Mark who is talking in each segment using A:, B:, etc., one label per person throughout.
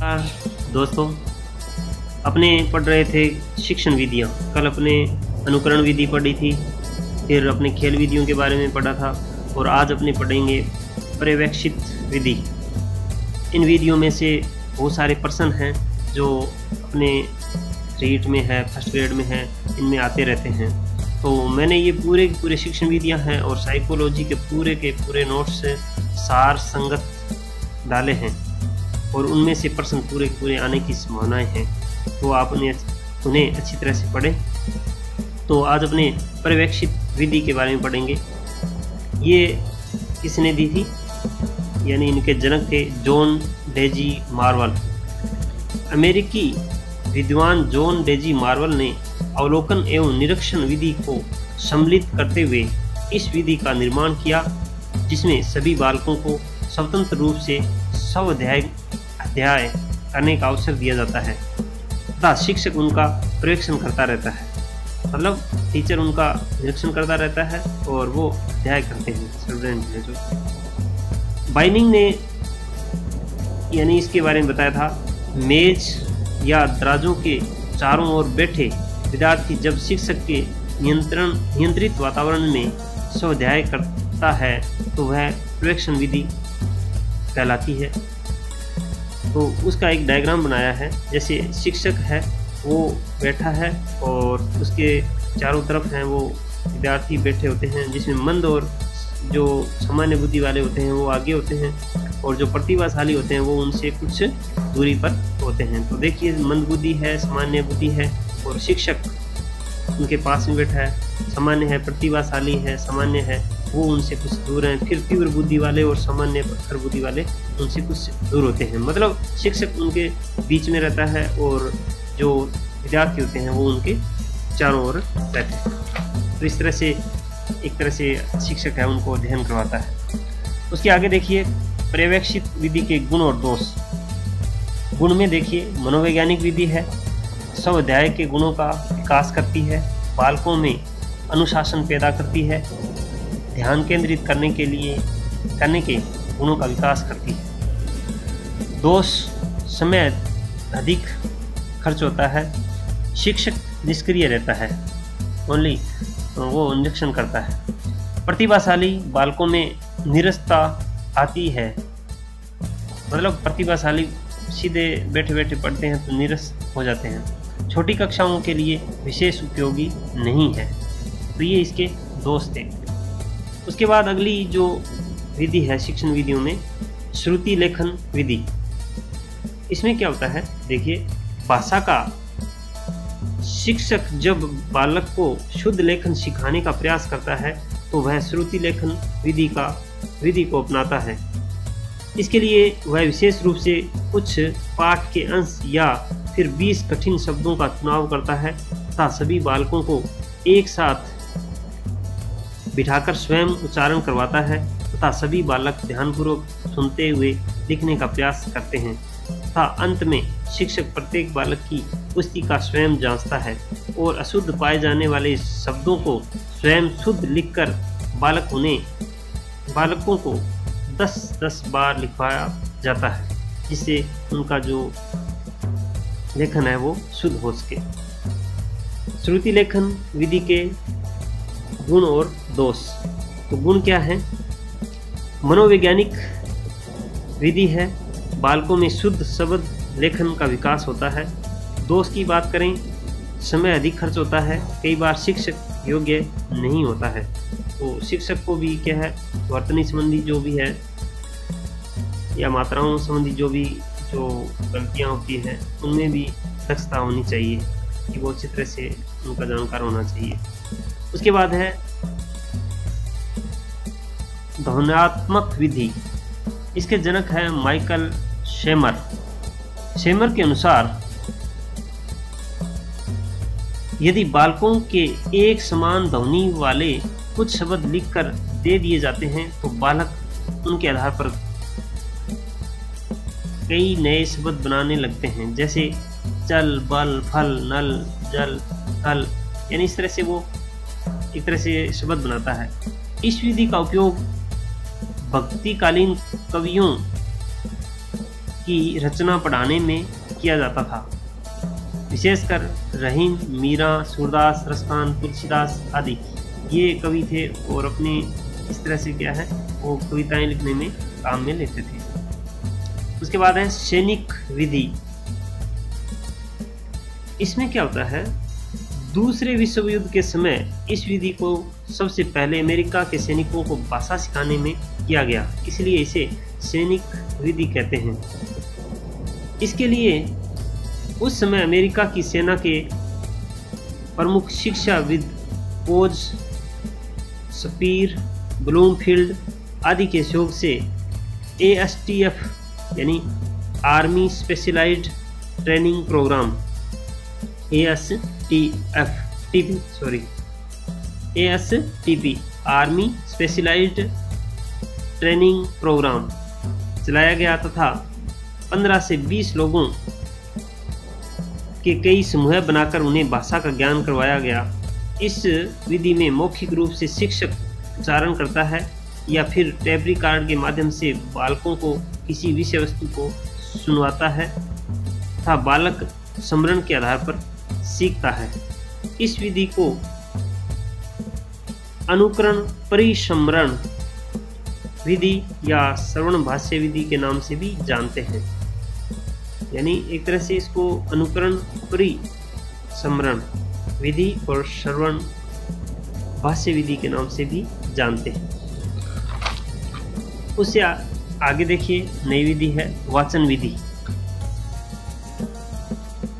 A: दोस्तों, अपने पढ़ रहे थे शिक्षण विधियाँ। कल अपने अनुकरण विधि पढ़ी थी, फिर अपने खेल विधियों के बारे में पढ़ा था और आज अपने पढ़ेंगे पर्यवेक्षित विधि। इन विधियों में से बहुत सारे प्रश्न हैं जो अपने रीट में है, फर्स्ट ग्रेड में है, इनमें आते रहते हैं। तो मैंने ये पूरे शिक्षण विधियाँ हैं और साइकोलॉजी के पूरे नोट्स सार संगत डाले हैं और उनमें से प्रश्न पूरे आने की संभावनाएं हैं। तो आप उन्हें अच्छी तरह से पढ़ें। तो आज अपने पर्यवेक्षित विधि के बारे में पढ़ेंगे। ये किसने दी थी, यानी इनके जनक थे जॉन डेजी मार्वल। अमेरिकी विद्वान जॉन डेजी मार्वल ने अवलोकन एवं निरीक्षण विधि को सम्मिलित करते हुए इस विधि का निर्माण किया, जिसमें सभी बालकों को स्वतंत्र रूप से स्वाध्याय करने का अवसर दिया जाता है तथा शिक्षक उनका पर्यवेक्षण करता रहता है। मतलब टीचर उनका निरीक्षण करता रहता है और वो अध्याय करते हैं स्टूडेंट है जो। बाइनिंग ने यानी इसके बारे में बताया था, मेज या दराजों के चारों ओर बैठे विद्यार्थी जब शिक्षक के नियंत्रित वातावरण में स्वाध्याय करता है तो वह पर्यवेक्षण विधि कहलाती है। तो उसका एक डायग्राम बनाया है। जैसे शिक्षक है वो बैठा है और उसके चारों तरफ हैं वो विद्यार्थी बैठे होते हैं, जिसमें मंद और जो सामान्य बुद्धि वाले होते हैं वो आगे होते हैं और जो प्रतिभाशाली होते हैं वो उनसे कुछ दूरी पर होते हैं। तो देखिए, मंद बुद्धि है, सामान्य बुद्धि है और शिक्षक उनके पास में बैठा है, सामान्य है, प्रतिभाशाली है, सामान्य है, वो उनसे कुछ दूर हैं। फिर तीव्र बुद्धि वाले और सामान्य पत्थर बुद्धि वाले उनसे कुछ दूर होते हैं। मतलब शिक्षक उनके बीच में रहता है और जो विद्यार्थी होते हैं वो उनके चारों ओर रहते हैं। तो इस तरह से एक तरह से शिक्षक है उनको अध्ययन करवाता है। उसके आगे देखिए, पर्यवेक्षित विधि के गुण और दोष। गुण में देखिए, मनोवैज्ञानिक विधि है, स्वाध्याय के गुणों का विकास करती है, बालकों में अनुशासन पैदा करती है, ध्यान केंद्रित करने के गुणों का विकास करती है। दोष, समय अधिक खर्च होता है, शिक्षक निष्क्रिय रहता है, ओनली वो निरीक्षण करता है। प्रतिभाशाली, बालकों में नीरसता आती है। मतलब प्रतिभाशाली सीधे बैठे बैठे पढ़ते हैं तो नीरस हो जाते हैं। छोटी कक्षाओं के लिए विशेष उपयोगी नहीं है। तो ये इसके दोष थे। उसके बाद अगली जो विधि है शिक्षण विधियों में, श्रुति लेखन विधि। इसमें क्या होता है, देखिए, भाषा का शिक्षक जब बालक को शुद्ध लेखन सिखाने का प्रयास करता है तो वह श्रुति लेखन विधि को अपनाता है। इसके लिए वह विशेष रूप से कुछ पाठ के अंश या फिर 20 कठिन शब्दों का चुनाव करता है तथा सभी बालकों को एक साथ बिठाकर स्वयं उच्चारण करवाता है तथा सभी बालक ध्यानपूर्वक सुनते हुए लिखने का प्रयास करते हैं तथा अंत में शिक्षक प्रत्येक बालक की पुस्तिका स्वयं जांचता है और अशुद्ध पाए जाने वाले शब्दों को स्वयं शुद्ध लिखकर बालकों को 10 बार लिखवाया जाता है, जिससे उनका जो लेखन है वो शुद्ध हो सके। श्रुति लेखन विधि के गुण और दोष। तो गुण क्या है, मनोवैज्ञानिक विधि है, बालकों में शुद्ध शब्द लेखन का विकास होता है। दोष की बात करें, समय अधिक खर्च होता है, कई बार शिक्षक योग्य नहीं होता है। तो शिक्षक को भी क्या है, वर्तनी संबंधी जो भी है या मात्राओं संबंधी जो गलतियाँ होती हैं उनमें भी दक्षता होनी चाहिए कि वो अच्छी तरह से उनका जानकार होना चाहिए। उसके बाद है ध्वन्यात्मक विधि। इसके जनक है माइकल शेमर। शेमर के अनुसार यदि बालकों के एक समान ध्वनि वाले कुछ शब्द लिखकर दे दिए जाते हैं तो बालक उनके आधार पर कई नए शब्द बनाने लगते हैं, जैसे चल, बल, फल, नल, जल, थल। यानी इस तरह से वो एक तरह से शब्द बनाता है। इस विधि का उपयोग भक्तिकालीन कवियों की रचना पढ़ाने में किया जाता था। विशेषकर रहीम, मीरा, सूरदास, रसखान, तुलसीदास आदि ये कवि थे और अपने इस तरह से क्या है वो कविताएं लिखने में काम में लेते थे। उसके बाद है सैनिक विधि। इसमें क्या होता है, दूसरे विश्व युद्ध के समय इस विधि को सबसे पहले अमेरिका के सैनिकों को भाषा सिखाने में किया गया, इसलिए इसे सैनिक विधि कहते हैं। इसके लिए उस समय अमेरिका की सेना के प्रमुख शिक्षाविद पोज, स्पीर, ब्लूमफील्ड आदि के सहयोग से ASTF यानी army specialized training program ASTP army specialized training program चलाया गया तथा 15 से 20 लोगों के कई समूह बनाकर उन्हें भाषा का ज्ञान करवाया गया। इस विधि में मौखिक रूप से शिक्षक उच्चारण करता है या फिर टेप रिकॉर्ड के माध्यम से बालकों को किसी विषय वस्तु को सुनवाता है तथा बालक स्मरण के आधार पर सीखता है। इस विधि को अनुकरण परिस्मरण विधि या श्रवण भाष्य विधि के नाम से भी जानते हैं। यानी एक तरह से इसको अनुकरण परिस्मरण विधि और श्रवण भाष्य विधि के नाम से भी जानते हैं। उससे आगे देखिए नई विधि है वाचन विधि।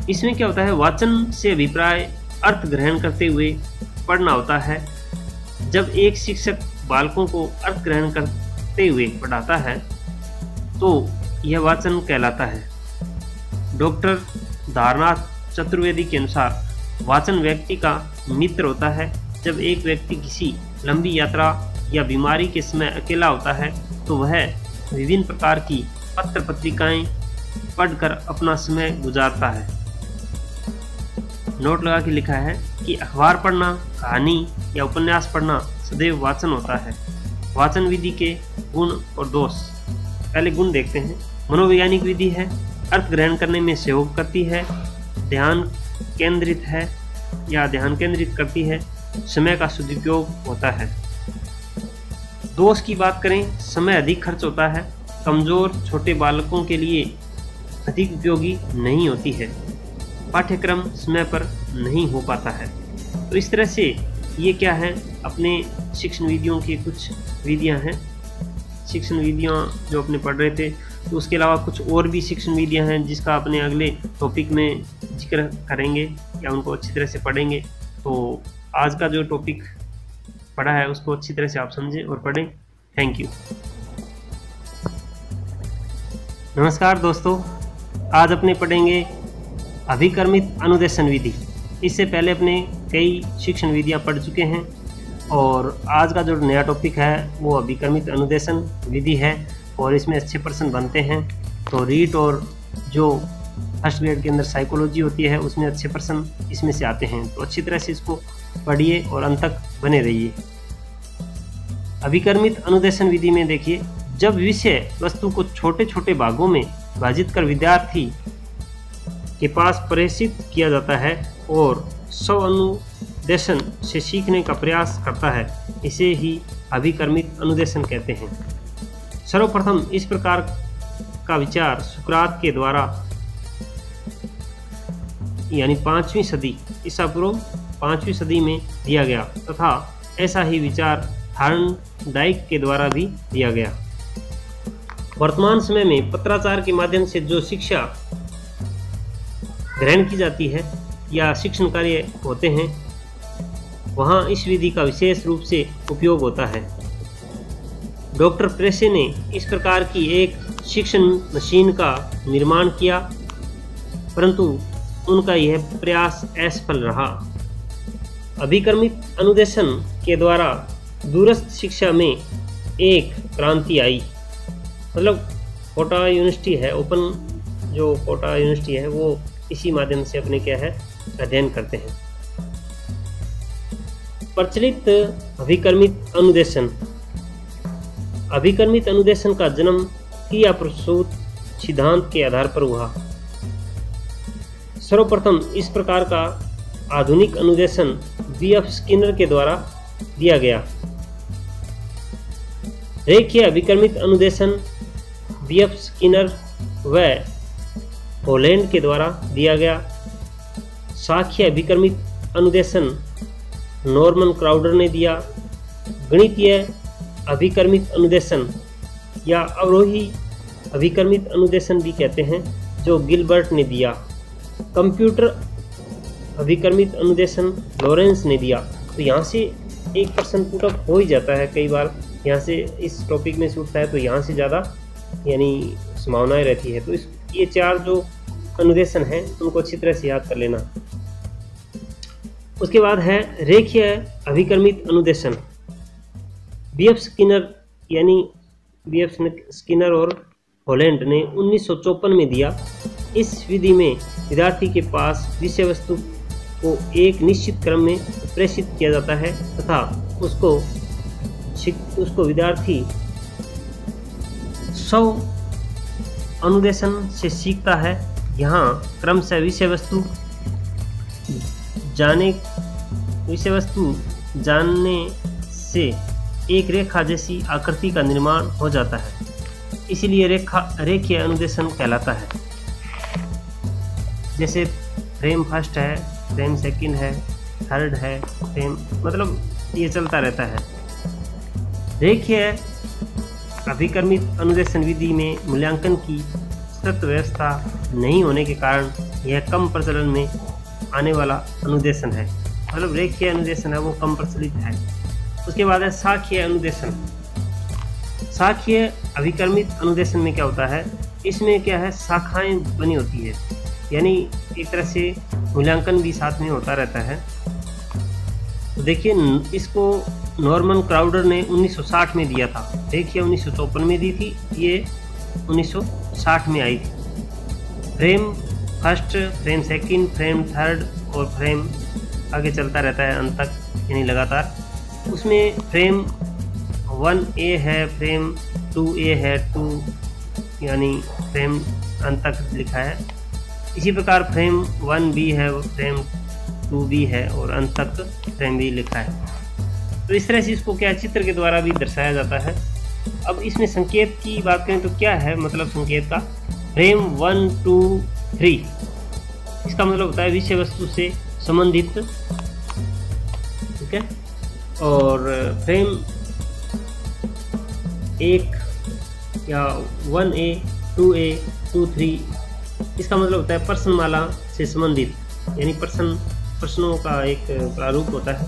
A: इसमें क्या होता है, वाचन से अभिप्राय अर्थ ग्रहण करते हुए पढ़ना होता है। जब एक शिक्षक बालकों को अर्थ ग्रहण करते हुए पढ़ाता है तो यह वाचन कहलाता है। डॉक्टर धारनाथ चतुर्वेदी के अनुसार वाचन व्यक्ति का मित्र होता है। जब एक व्यक्ति किसी लंबी यात्रा या बीमारी के समय अकेला होता है तो वह विभिन्न प्रकार की पत्र पत्रिकाएं पढ़कर अपना समय गुजारता है। नोट लगा के लिखा है कि अखबार पढ़ना, कहानी या उपन्यास पढ़ना सदैव वाचन होता है। वाचन विधि के गुण और दोष। पहले गुण देखते हैं। मनोवैज्ञानिक विधि है, अर्थ ग्रहण करने में सहयोग करती है, ध्यान केंद्रित है या ध्यान केंद्रित करती है, समय का सदुपयोग होता है। दोष की बात करें, समय अधिक खर्च होता है, कमजोर छोटे बालकों के लिए अधिक उपयोगी नहीं होती है, पाठ्यक्रम समय पर नहीं हो पाता है। तो इस तरह से ये क्या है, अपने शिक्षण विधियों की कुछ विधियां हैं। शिक्षण विधियां जो अपने पढ़ रहे थे, तो उसके अलावा कुछ और भी शिक्षण विधियां हैं जिसका अपने अगले टॉपिक में जिक्र करेंगे या उनको अच्छी तरह से पढ़ेंगे। तो आज का जो टॉपिक पढ़ा है उसको अच्छी तरह से आप समझें और पढ़ें। Thank you. नमस्कार दोस्तों, आज अपने पढ़ेंगे अभिकर्मित अनुदेशन विधि। इससे पहले अपने कई शिक्षण विधियां पढ़ चुके हैं और आज का जो नया टॉपिक है वो अभिकर्मित अनुदेशन विधि है और इसमें अच्छे प्रश्न बनते हैं। तो रीट और जो फर्स्ट ग्रेड के अंदर साइकोलॉजी होती है उसमें अच्छे प्रश्न इसमें से आते हैं। तो अच्छी तरह से इसको पढ़िए और अंत तक बने रहिए। अभिकर्मित अनुदेशन विधि में देखिए, जब विषय वस्तु को छोटे छोटे भागों में विभाजित कर विद्यार्थी के पास प्रेषित किया जाता है और स्व अनुदेशन से सीखने का प्रयास करता है, इसे ही अभिकर्मित अनुदेशन कहते हैं। सर्वप्रथम इस प्रकार का विचार सुकरात के द्वारा यानी 5वीं सदी ईसा पूर्व 5वीं सदी में दिया गया तथा ऐसा ही विचार थॉर्नडाइक के द्वारा भी दिया गया। वर्तमान समय में पत्राचार के माध्यम से जो शिक्षा ग्रहण की जाती है या शिक्षण कार्य होते हैं, वहाँ इस विधि का विशेष रूप से उपयोग होता है। डॉक्टर प्रेसे ने इस प्रकार की एक शिक्षण मशीन का निर्माण किया, परंतु उनका यह प्रयास असफल रहा। अभिकर्मित अनुदेशन के द्वारा दूरस्थ शिक्षा में एक क्रांति आई। मतलब कोटा यूनिवर्सिटी है, ओपन जो कोटा यूनिवर्सिटी है वो इसी माध्यम से अपने क्या है अध्ययन करते हैं। प्रचलित अभिकर्मित अनुदेशन। अभिकर्मित अनुदेशन का जन्म किया प्रसूत सिद्धांत के आधार पर हुआ। सर्वप्रथम इस प्रकार का आधुनिक अनुदेशन B.F. स्किनर के द्वारा दिया गया। रेखीय अभिकर्मित अनुदेशन B.F. स्किनर व हॉलैंड के द्वारा दिया गया। शाखीय अभिकर्मित अनुदेशन नॉर्मन क्राउडर ने दिया। गणितीय अभिकर्मित अनुदेशन या अवरोही अभिकर्मित अनुदेशन भी कहते हैं, जो गिलबर्ट ने दिया। कंप्यूटर अभिकर्मित अनुदेशन लॉरेंस ने दिया। तो यहाँ से एक प्रश्न पुटअप हो ही जाता है, कई बार यहाँ से इस टॉपिक में से उठता है, तो यहाँ से ज़्यादा यानी संभावनाएं रहती है। तो ये 4 जो अनुदेशन हैं उनको अच्छी तरह से याद कर लेना। उसके बाद है रेखीय अभिकर्मित अनुदेशन। B.F. स्किनर यानी B.F. स्किनर और हॉलैंड ने 1954 में दिया। इस विधि में विद्यार्थी के पास विषय वस्तु को एक निश्चित क्रम में प्रेषित किया जाता है तथा उसको विद्यार्थी 100 अनुदेशन से सीखता है। यहाँ क्रमशः विषय वस्तु जानने से एक रेखा जैसी आकृति का निर्माण हो जाता है, इसलिए रेखीय अनुदेशन कहलाता है। जैसे फ्रेम फर्स्ट है, फ्रेम सेकंड है, थर्ड है, फ्रेम मतलब ये चलता रहता है। रेखीय अभिकर्मित अनुदेशन विधि में मूल्यांकन की सतत व्यवस्था नहीं होने के कारण यह कम प्रचलन में आने वाला अनुदेशन है। मतलब रेखीय अनुदेशन है वो कम प्रचलित है। उसके बाद है शाखीय अनुदेशन। शाखीय अभिकर्मित अनुदेशन में क्या होता है, इसमें क्या है, शाखाएं बनी होती है, यानी एक तरह से मूल्यांकन भी साथ में होता रहता है। तो देखिए इसको नॉर्मन क्राउडर ने 1960 में दिया था। देखिए 1954 में दी थी, ये 1960 में आई थी। Frame first, frame second, frame third और फ्रेम आगे चलता रहता है अंत तक, यानी लगातार। उसमें फ्रेम 1A है, फ्रेम 2A है, 2 यानी फ्रेम अंत तक लिखा है। इसी प्रकार फ्रेम 1B है, फ्रेम 2B है और अंत तक फ्रेम B लिखा है। तो इस तरह से इसको क्या चित्र के द्वारा भी दर्शाया जाता है। अब इसमें संकेत की बात करें तो क्या है मतलब संकेत का, फ्रेम 1, 2, 3 इसका मतलब होता है विषय वस्तु से संबंधित, ठीक है। और फ्रेम 1 या 1A, 2A, 2, 3 इसका मतलब होता है प्रश्नमाला से संबंधित, यानी प्रश्नों का एक प्रारूप होता है।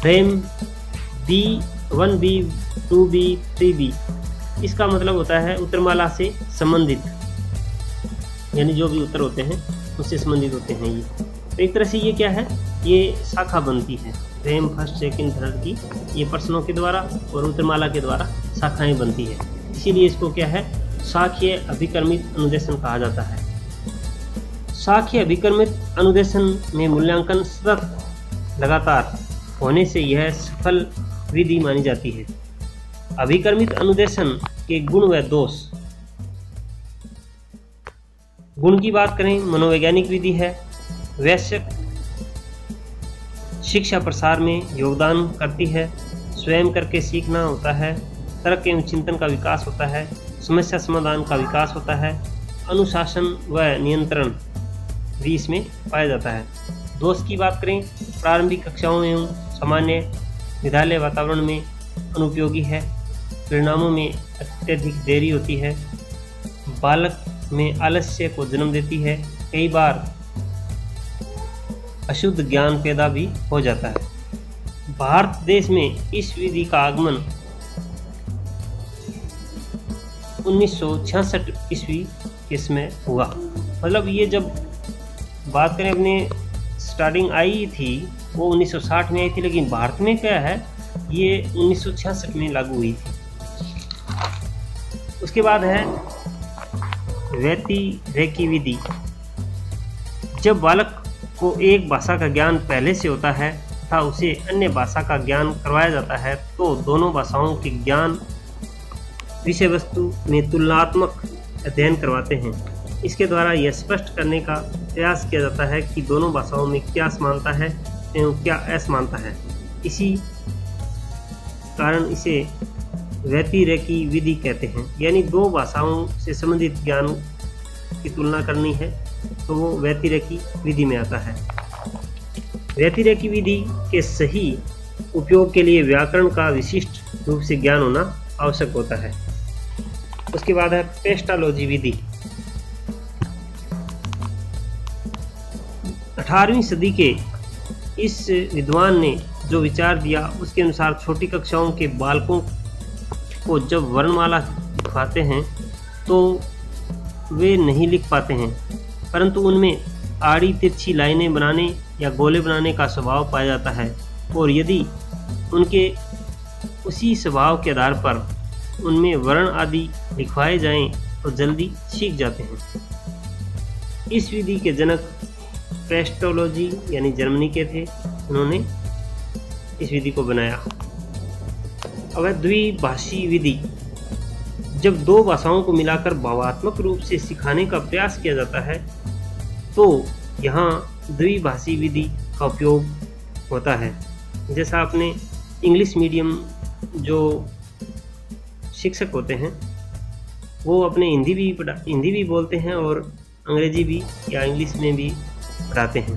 A: Frame B, 1B, 2B, 3B इसका मतलब होता है उत्तरमाला से संबंधित, यानी जो भी उत्तर होते हैं उससे संबंधित होते हैं ये। तो एक तरह से ये क्या है, ये शाखा बनती है फ्रेम फर्स्ट, सेकंड, थर्ड की, ये प्रश्नों के द्वारा और उत्तरमाला के द्वारा शाखाएं बनती है। इसीलिए इसको क्या है, शाखीय अभिकर्मित अनुदेशन कहा जाता है। शाखीय अभिकर्मित अनुदेशन में मूल्यांकन सतत लगातार होने से यह सफल विधि मानी जाती है। अभिकर्मित अनुदेशन के गुण व दोष। गुण की बात करें, मनोवैज्ञानिक विधि है, वैश्विक शिक्षा प्रसार में योगदान करती है, स्वयं करके सीखना होता है, तर्क एवं चिंतन का विकास होता है, समस्या समाधान का विकास होता है, अनुशासन व नियंत्रण भी इसमें पाया जाता है। दोष की बात करें, प्रारंभिक कक्षाओं एवं सामान्य विद्यालय वातावरण में अनुपयोगी है, परिणामों में अत्यधिक देरी होती है, बालक में आलस्य को जन्म देती है, कई बार अशुद्ध ज्ञान पैदा भी हो जाता है। भारत देश में इस विधि का आगमन 1966 ईस्वी के समय हुआ। मतलब ये जब बात करें अपने स्टार्टिंग आई थी वो 1960 में आई थी, लेकिन भारत में क्या है ये 1966 में लागू हुई थी। उसके बाद है व्यतिरेकी विधि। जब बालक को एक भाषा का ज्ञान पहले से होता है तथा उसे अन्य भाषा का ज्ञान करवाया जाता है तो दोनों भाषाओं के ज्ञान विषय वस्तु में तुलनात्मक अध्ययन करवाते हैं। इसके द्वारा यह स्पष्ट करने का प्रयास किया जाता है कि दोनों भाषाओं में क्या समानता है एवं क्या असमानता है। इसी कारण इसे व्यतिरेकी विधि कहते हैं। यानी दो भाषाओं से संबंधित ज्ञान की तुलना करनी है तो वो व्यतिरेकी विधि में आता है। व्यतिरेकी विधि के सही उपयोग के लिए व्याकरण का विशिष्ट रूप से ज्ञान होना आवश्यक होता है। उसके बाद है पेस्टालॉजी विधि। 18वीं सदी के इस विद्वान ने जो विचार दिया उसके अनुसार छोटी कक्षाओं के बालकों को जब वर्णमाला लिखवाते हैं तो वे नहीं लिख पाते हैं, परंतु उनमें आड़ी तिरछी लाइनें बनाने या गोले बनाने का स्वभाव पाया जाता है और यदि उनके उसी स्वभाव के आधार पर उनमें वर्ण आदि लिखवाए जाएं तो जल्दी सीख जाते हैं। इस विधि के जनक पेस्टोलॉजी यानी जर्मनी के थे, उन्होंने इस विधि को बनाया। अब है द्विभाषी विधि। जब दो भाषाओं को मिलाकर भावात्मक रूप से सिखाने का प्रयास किया जाता है तो यहाँ द्विभाषी विधि का उपयोग होता है। जैसा आपने इंग्लिश मीडियम जो शिक्षक होते हैं वो अपने हिंदी भी बोलते हैं और अंग्रेजी भी या इंग्लिश में भी पढ़ाते हैं।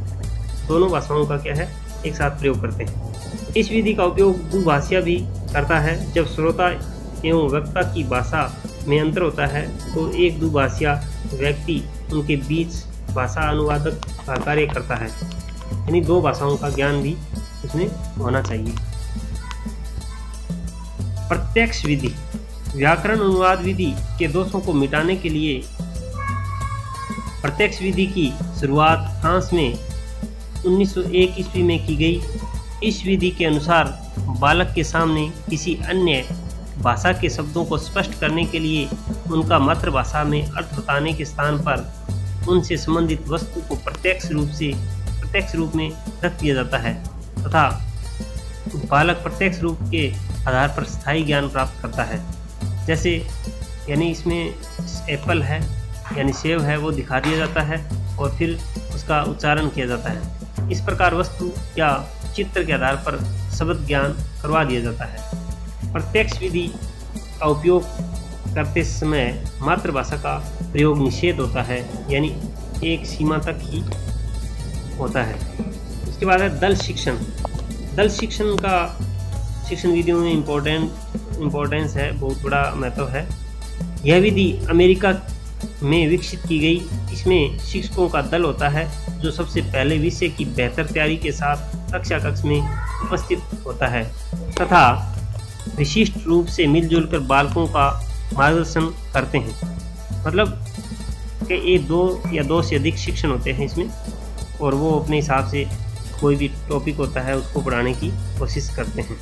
A: दोनों भाषाओं का क्या है, एक साथ प्रयोग करते हैं। इस विधि का उपयोग दुभाषिया भी करता है। जब श्रोता एवं वक्ता की भाषा में अंतर होता है तो एक दुभाषिया व्यक्ति उनके बीच भाषा अनुवादक का कार्य करता है। यानी दो भाषाओं का ज्ञान भी उसमें होना चाहिए। प्रत्यक्ष विधि। व्याकरण अनुवाद विधि के दोषों को मिटाने के लिए प्रत्यक्ष विधि की शुरुआत फ्रांस में 1901 ईस्वी में की गई। इस विधि के अनुसार बालक के सामने किसी अन्य भाषा के शब्दों को स्पष्ट करने के लिए उनका मातृभाषा में अर्थ बताने के स्थान पर उनसे संबंधित वस्तु को प्रत्यक्ष रूप में रख दिया जाता है तथा बालक प्रत्यक्ष रूप के आधार पर स्थायी ज्ञान प्राप्त करता है। जैसे यानी इसमें एप्पल है यानी सेब है वो दिखा दिया जाता है और फिर उसका उच्चारण किया जाता है। इस प्रकार वस्तु या चित्र के आधार पर शब्द ज्ञान करवा दिया जाता है। प्रत्यक्ष विधि का उपयोग करते समय मातृभाषा का प्रयोग निषेध होता है, यानी एक सीमा तक ही होता है। उसके बाद है दल शिक्षण। दल शिक्षण का शिक्षण विधियों में इम्पोर्टेंस है, बहुत बड़ा महत्व है। यह विधि अमेरिका में विकसित की गई। इसमें शिक्षकों का दल होता है जो सबसे पहले विषय की बेहतर तैयारी के साथ कक्ष में उपस्थित होता है तथा विशिष्ट रूप से मिलजुल कर बालकों का मार्गदर्शन करते हैं। मतलब कि ये दो से अधिक शिक्षण होते हैं इसमें और वो अपने हिसाब से कोई भी टॉपिक होता है उसको पढ़ाने की कोशिश करते हैं।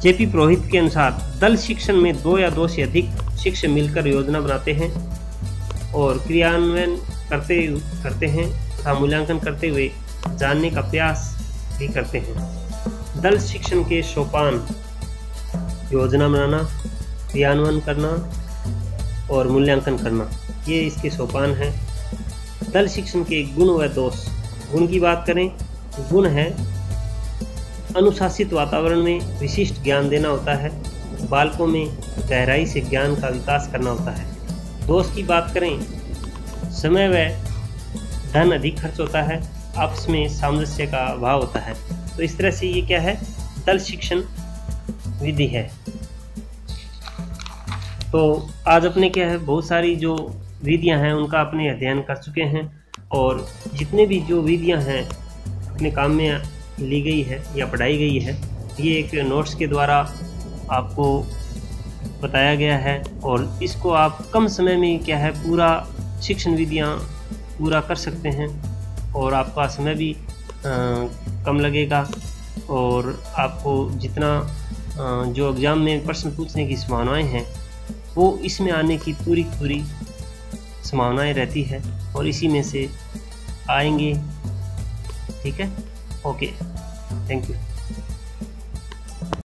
A: जेपी पुरोहित के अनुसार दल शिक्षण में 2 या 2 से अधिक शिक्षक मिलकर योजना बनाते हैं और क्रियान्वयन करते हैं तथा मूल्यांकन करते हुए जानने का प्रयास भी करते हैं। दल शिक्षण के सोपान योजना बनाना, क्रियान्वयन करना और मूल्यांकन करना, ये इसके सोपान हैं। दल शिक्षण के गुण व दोष। गुण की बात करें, गुण है अनुशासित वातावरण में विशिष्ट ज्ञान देना होता है, बालकों में गहराई से ज्ञान का विकास करना होता है। दोष की बात करें, समय व धन अधिक खर्च होता है, आपस में सामंजस्य का अभाव होता है। तो इस तरह से ये क्या है, दल शिक्षण विधि है। तो आज अपने क्या है, बहुत सारी जो विधियां हैं उनका अपने अध्ययन कर चुके हैं और जितने भी जो विधियां हैं अपने काम में ली गई है या पढ़ाई गई है, ये एक नोट्स के द्वारा आपको बताया गया है और इसको आप कम समय में क्या है पूरा शिक्षण विधियां पूरा कर सकते हैं और आपका समय भी कम लगेगा और आपको जितना जो एग्ज़ाम में प्रश्न पूछने की संभावनाएं हैं वो इसमें आने की पूरी संभावनाएं रहती है और इसी में से आएंगे। ठीक है, ओके, थैंक यू।